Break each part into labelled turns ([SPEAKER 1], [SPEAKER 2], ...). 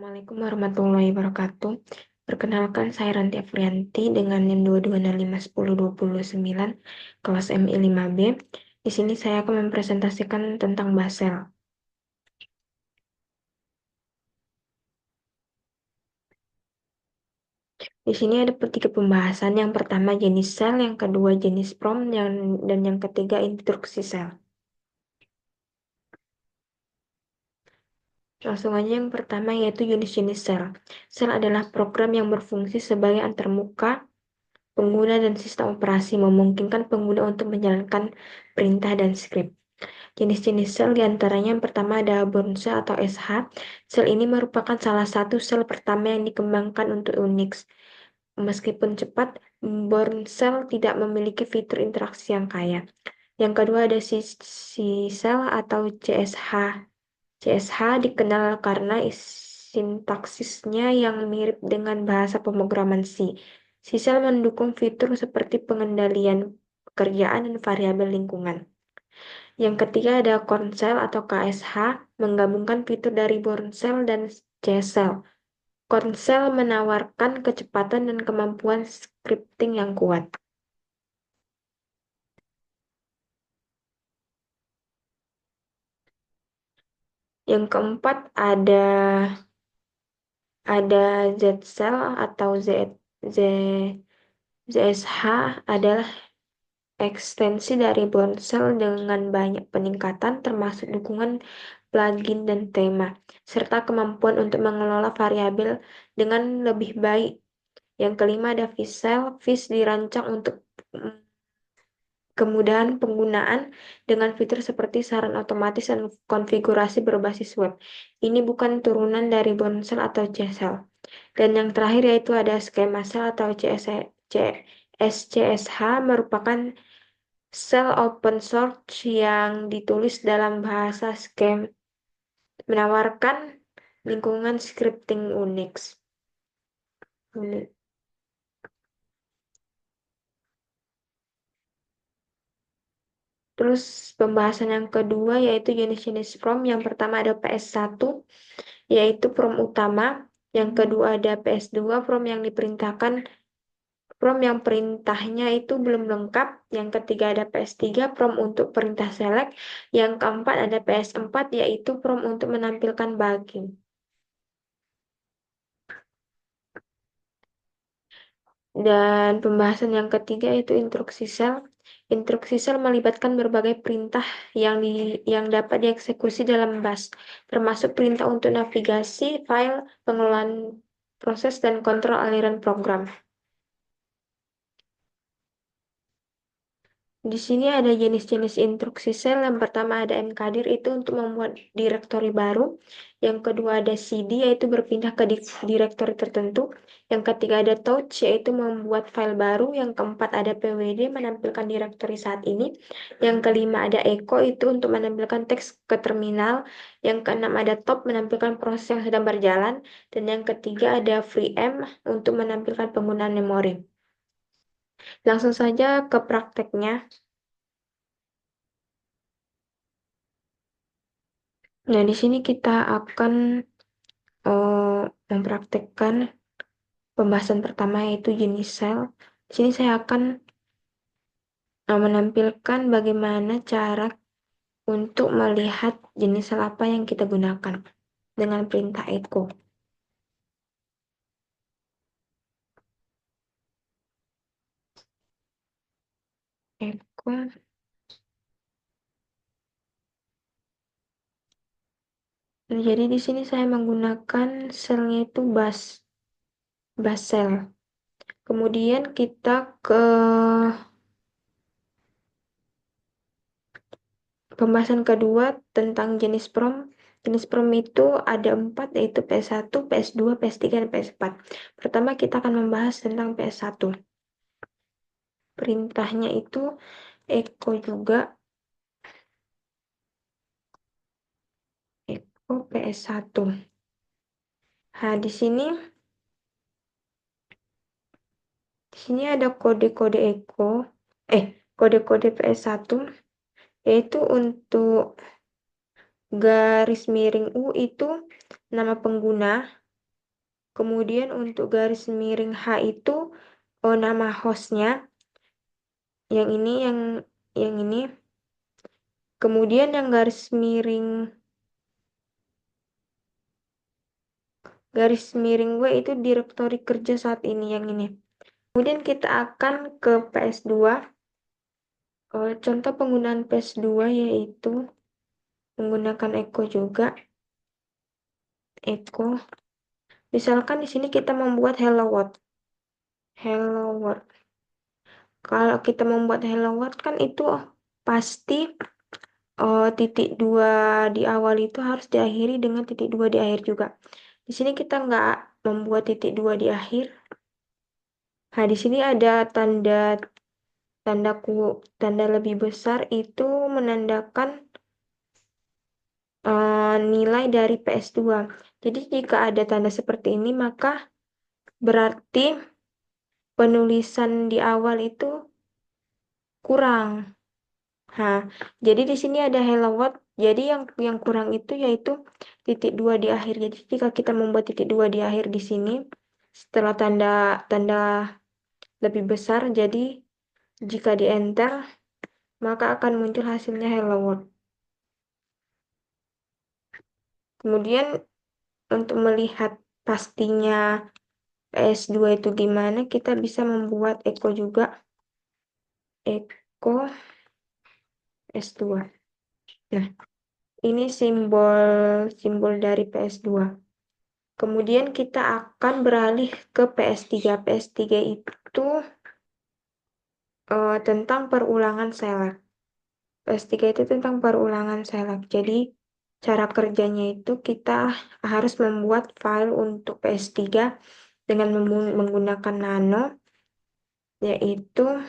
[SPEAKER 1] Assalamualaikum warahmatullahi wabarakatuh. Perkenalkan, saya Ranti Afrianti dengan NIM 226510209 kelas MI 5B. Di sini saya akan mempresentasikan tentang basel. Di sini ada tiga pembahasan. Yang pertama jenis sel, yang kedua jenis prom, dan yang ketiga instruksi sel. Langsung aja yang pertama yaitu jenis-jenis sel. Sel adalah program yang berfungsi sebagai antarmuka pengguna dan sistem operasi, memungkinkan pengguna untuk menjalankan perintah dan skrip. Jenis-jenis sel diantaranya yang pertama ada Bourne cell atau SH. Sel ini merupakan salah satu sel pertama yang dikembangkan untuk Unix. Meskipun cepat, Bourne cell tidak memiliki fitur interaksi yang kaya. Yang kedua ada C-cell atau CSH. CSH dikenal karena sintaksisnya yang mirip dengan bahasa pemrograman C. C-cell mendukung fitur seperti pengendalian pekerjaan dan variabel lingkungan. Yang ketiga ada Corn Cell atau KSH, menggabungkan fitur dari Bourne Cell dan C-Cell. Corn Cell menawarkan kecepatan dan kemampuan scripting yang kuat. Yang keempat ada Z-Cell atau ZSH adalah ekstensi dari Bourne Cell dengan banyak peningkatan termasuk dukungan plugin dan tema, serta kemampuan untuk mengelola variabel dengan lebih baik. Yang kelima ada Fish-Cell. Fish dirancang untuk kemudahan penggunaan dengan fitur seperti saran otomatis dan konfigurasi berbasis web. Ini bukan turunan dari Bourne Cell atau C-Cell. Dan yang terakhir yaitu ada Schema Cell atau SCSH, merupakan sel open source yang ditulis dalam bahasa Scheme, menawarkan lingkungan scripting Unix. Terus pembahasan yang kedua yaitu jenis-jenis prom. Yang pertama ada PS1 yaitu prom utama. Yang kedua ada PS2 prom yang diperintahkan, prom yang perintahnya itu belum lengkap. Yang ketiga ada PS3 prom untuk perintah select. Yang keempat ada PS4 yaitu prom untuk menampilkan bugging. Dan pembahasan yang ketiga yaitu instruksi sel. Instruksi sel melibatkan berbagai perintah yang dapat dieksekusi dalam bash, termasuk perintah untuk navigasi file, pengelolaan proses, dan kontrol aliran program. Di sini ada jenis-jenis instruksi sel. Yang pertama ada mkdir, itu untuk membuat direktori baru. Yang kedua ada cd, yaitu berpindah ke direktori tertentu. Yang ketiga ada touch, yaitu membuat file baru. Yang keempat ada pwd, menampilkan direktori saat ini. Yang kelima ada echo, itu untuk menampilkan teks ke terminal. Yang keenam ada top, menampilkan proses yang sedang berjalan. Dan yang ketiga ada freem, untuk menampilkan penggunaan memori. Langsung saja ke prakteknya. Nah, di sini kita akan mempraktekkan pembahasan pertama yaitu jenis sel. Di sini saya akan menampilkan bagaimana cara untuk melihat jenis sel apa yang kita gunakan dengan perintah echo. Echo. Jadi di sini saya menggunakan selnya itu bus cell. Kemudian kita ke pembahasan kedua tentang jenis prom. Jenis prom itu ada 4, yaitu PS1, PS2, PS3, dan PS4. Pertama kita akan membahas tentang PS1. Perintahnya itu echo juga. Echo PS1. Nah, di sini ada kode-kode echo. Kode-kode PS1 yaitu untuk garis miring U itu nama pengguna, Kemudian untuk garis miring H itu nama hostnya, yang ini, yang ini. Kemudian yang garis miring W itu direktori kerja saat ini, yang ini. Kemudian kita akan ke PS2. Contoh penggunaan PS2 yaitu menggunakan echo juga. Echo. Misalkan di sini kita membuat hello world. Hello world. Kalau kita membuat hello world kan itu pasti titik dua di awal itu harus diakhiri dengan titik dua di akhir juga. Di sini kita nggak membuat titik dua di akhir. Nah, di sini ada tanda lebih besar itu menandakan nilai dari PS2. Jadi jika ada tanda seperti ini, maka berarti penulisan di awal itu kurang. Nah, jadi di sini ada hello world. Jadi yang kurang itu yaitu titik dua di akhir. Jadi jika kita membuat titik dua di akhir di sini, setelah tanda lebih besar, jadi jika di enter, maka akan muncul hasilnya hello world. Kemudian untuk melihat pastinya PS2 itu gimana, kita bisa membuat echo juga. Echo S2. Nah, ini simbol dari PS2. Kemudian kita akan beralih ke PS3. PS3 itu tentang perulangan select. PS3 itu tentang perulangan select. Jadi cara kerjanya itu kita harus membuat file untuk PS3 dengan menggunakan nano, yaitu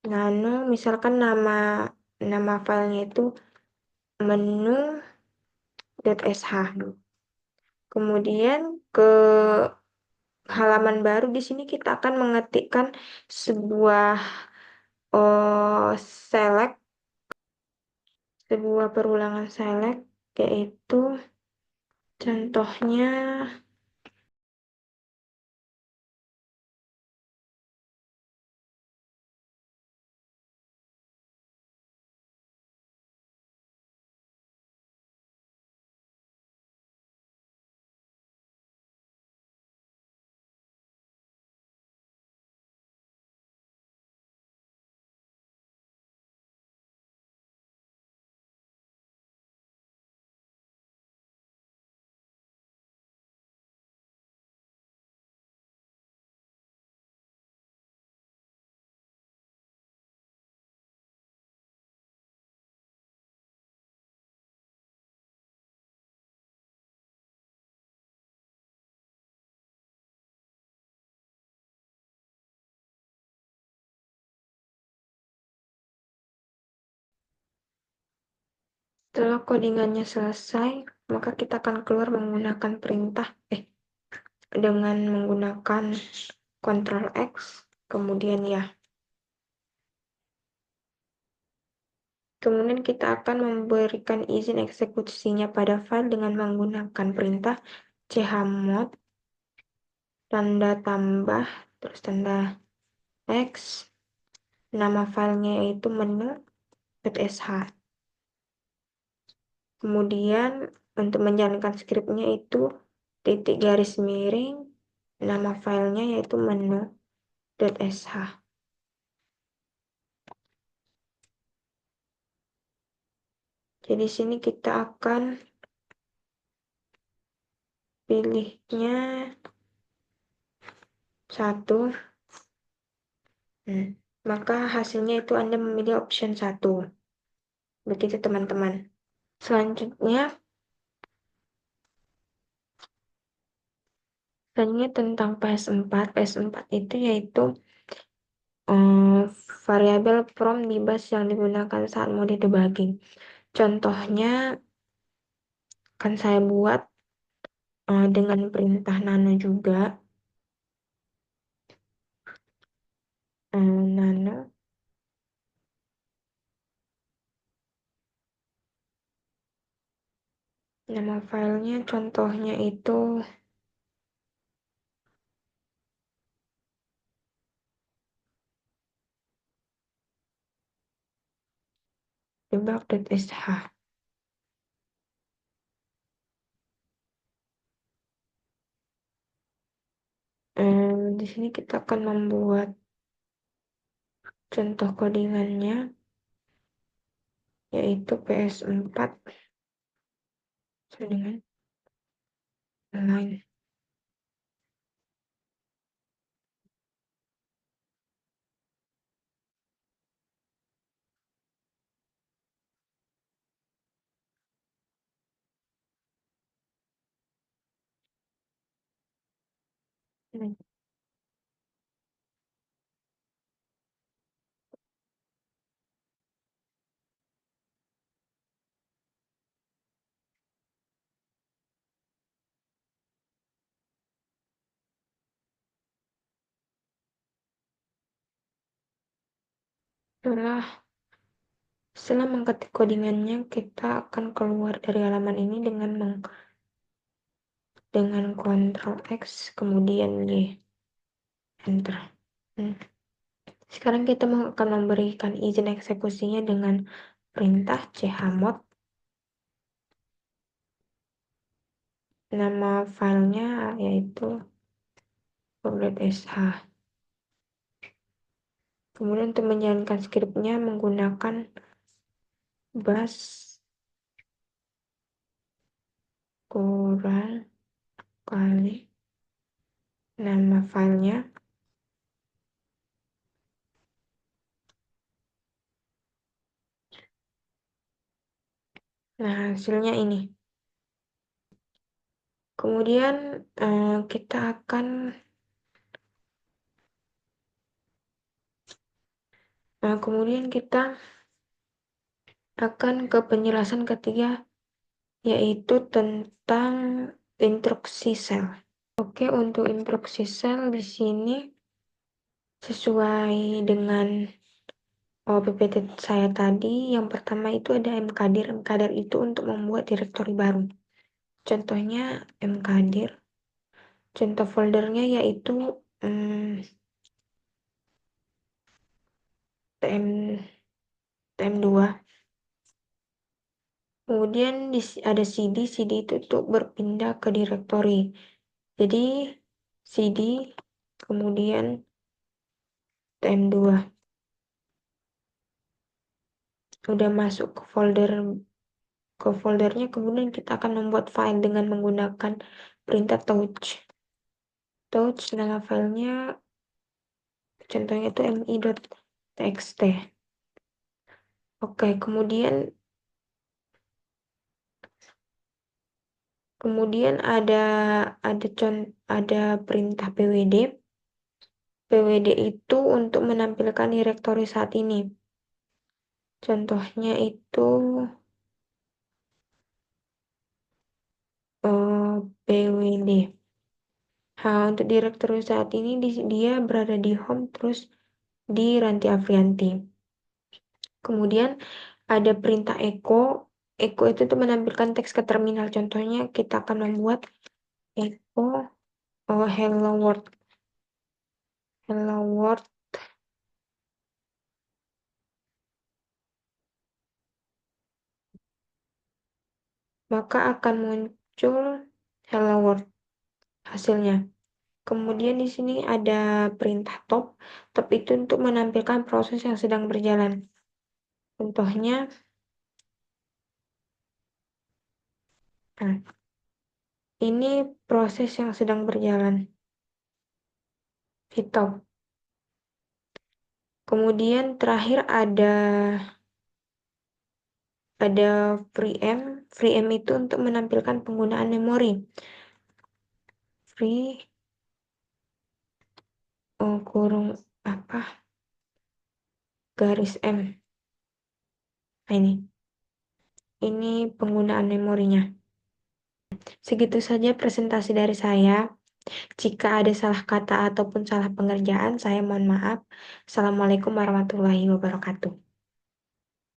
[SPEAKER 1] nano, misalkan nama filenya itu menu.sh. Kemudian ke halaman baru, di sini kita akan mengetikkan sebuah select, sebuah perulangan select, yaitu contohnya setelah codingannya selesai, maka kita akan keluar menggunakan perintah dengan menggunakan Ctrl X, kemudian ya. Kemudian kita akan memberikan izin eksekusinya pada file dengan menggunakan perintah chmod, tanda tambah, terus tanda X, nama filenya yaitu menu.sh. Kemudian untuk menjalankan skripnya itu titik garis miring, nama filenya yaitu menu.sh. Jadi sini kita akan pilihnya 1. Maka hasilnya itu Anda memilih option 1. Begitu teman-teman. Selanjutnya tentang PS4. PS4 itu yaitu variabel from di bus yang digunakan saat mode debugging. Contohnya akan saya buat dengan perintah nano juga. Nano. Nama filenya contohnya itu Coba update SH. Di sini kita akan membuat contoh codingannya, yaitu PS4 dengan line. Setelah mengketik codingannya, kita akan keluar dari halaman ini dengan Ctrl X, kemudian Y, Enter. Sekarang kita akan memberikan izin eksekusinya dengan perintah chmod. Nama filenya yaitu .sh. Kemudian untuk menjalankan skripnya menggunakan bash kurang kali nama filenya. Nah, hasilnya ini. Kemudian kita akan ke penjelasan ketiga, yaitu tentang instruksi sel. Oke, untuk instruksi sel di sini sesuai dengan PPT saya tadi, yang pertama itu ada mkdir. Mkdir itu untuk membuat direktori baru. Contohnya mkdir. Contoh foldernya yaitu tm2. Kemudian ada cd itu untuk berpindah ke direktori. Jadi cd kemudian tm2. Udah masuk ke foldernya, kemudian kita akan membuat file dengan menggunakan perintah touch. Nama filenya contohnya itu mi.txt. Oke, kemudian ada perintah pwd. Pwd itu untuk menampilkan direktori saat ini. Contohnya itu pwd. Nah, untuk direktori saat ini dia berada di home, terus di Ranti Afrianti. Kemudian ada perintah echo. Echo itu tuh menampilkan teks ke terminal. Contohnya kita akan membuat echo hello world. Hello world. Maka akan muncul hello world hasilnya. Kemudian di sini ada perintah top. Top itu untuk menampilkan proses yang sedang berjalan. Contohnya, ini proses yang sedang berjalan. Di top. Kemudian terakhir ada freeM. FreeM itu untuk menampilkan penggunaan memori. Free kurung garis M. Nah, ini penggunaan memorinya. Segitu saja presentasi dari saya. Jika ada salah kata ataupun salah pengerjaan, saya mohon maaf. Assalamualaikum warahmatullahi wabarakatuh.